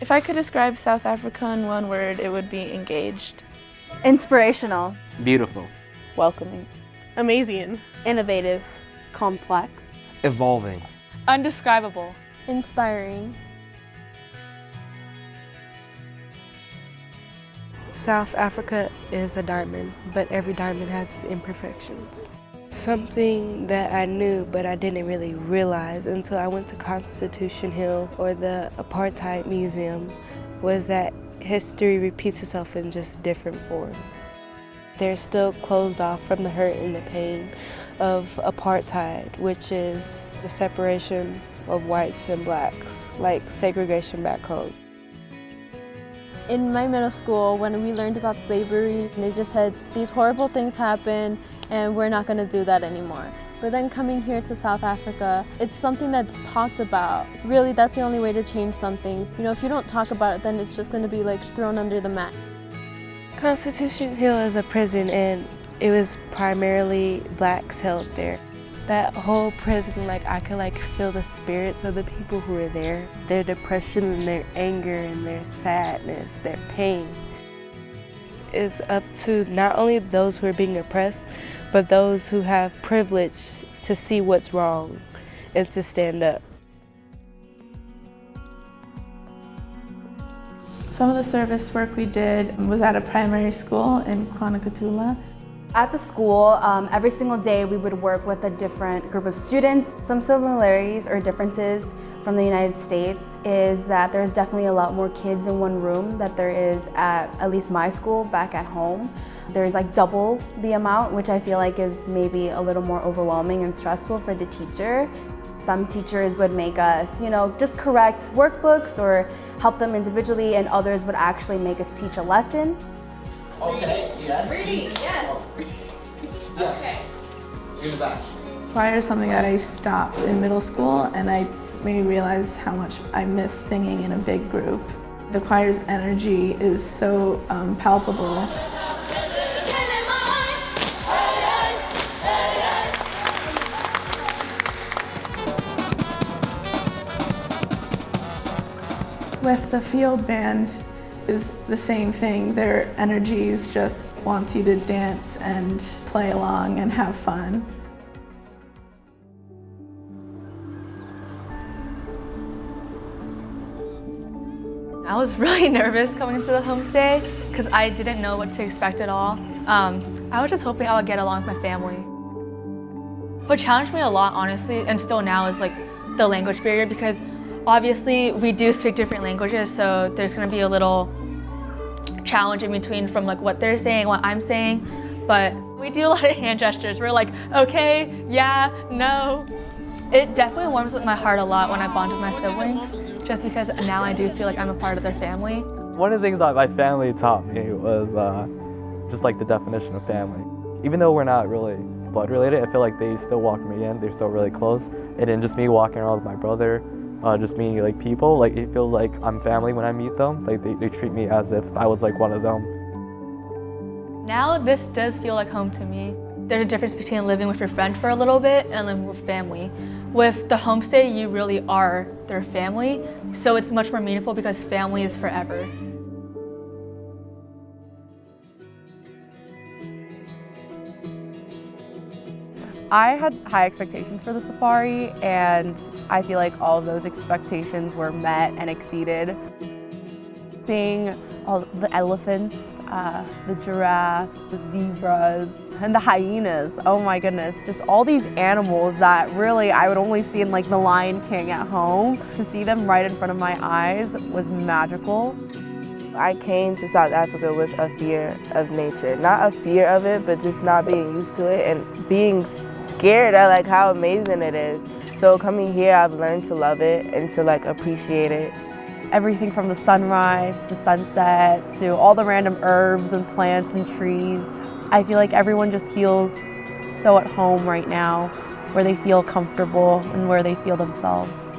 If I could describe South Africa in one word, it would be engaged. Inspirational. Beautiful. Welcoming. Amazing. Innovative. Complex. Evolving. Undescribable. Inspiring. South Africa is a diamond, but every diamond has its imperfections. Something that I knew but I didn't really realize until I went to Constitution Hill or the Apartheid Museum was that history repeats itself in just different forms. They're still closed off from the hurt and the pain of apartheid, which is the separation of whites and blacks, like segregation back home. In my middle school, when we learned about slavery, they just said these horrible things happen and we're not going to do that anymore. But then coming here to South Africa, it's something that's talked about. Really, that's the only way to change something. You know, if you don't talk about it, then it's just going to be like thrown under the mat. Constitution Hill is a prison and it was primarily blacks held there. That whole prison, I could feel the spirits of the people who were there. Their depression and their anger and their sadness, their pain. It's up to not only those who are being oppressed, but those who have privilege to see what's wrong and to stand up. Some of the service work we did was at a primary school in Kwanakatula. At the school, every single day we would work with a different group of students. Some similarities or differences from the United States is that there's definitely a lot more kids in one room that there is at least my school back at home. There's double the amount, which I feel like is maybe a little more overwhelming and stressful for the teacher. Some teachers would make us, just correct workbooks or help them individually, and others would actually make us teach a lesson. Okay, yes. Reading, yes. Yes. Okay. In the back. Choir is something that I stopped in middle school, and I made me realize how much I miss singing in a big group. The choir's energy is so palpable. With the field band is the same thing. Their energies just wants you to dance and play along and have fun. I was really nervous coming into the homestay because I didn't know what to expect at all. I was just hoping I would get along with my family. What challenged me a lot, honestly, and still now, is the language barrier, because obviously we do speak different languages, so there's going to be a little challenge in between from what they're saying, what I'm saying, but we do a lot of hand gestures. We're like, okay, yeah, no. It definitely warms up my heart a lot when I bond with my siblings, just because now I do feel like I'm a part of their family. One of the things that my family taught me was just the definition of family. Even though we're not really blood related, I feel like they still welcome me in. They're still really close. And then just me walking around with my brother, just meeting people, it feels like I'm family when I meet them. They treat me as if I was one of them. Now this does feel like home to me. There's a difference between living with your friend for a little bit and living with family. With the homestay, you really are their family, so it's much more meaningful because family is forever. I had high expectations for the safari, and I feel like all of those expectations were met and exceeded. Seeing all the elephants, the giraffes, the zebras, and the hyenas, oh my goodness, just all these animals that really I would only see in The Lion King at home. To see them right in front of my eyes was magical. I came to South Africa with a fear of nature. Not a fear of it, but just not being used to it and being scared at how amazing it is. So coming here, I've learned to love it and to appreciate it. Everything from the sunrise to the sunset to all the random herbs and plants and trees. I feel like everyone just feels so at home right now, where they feel comfortable and where they feel themselves.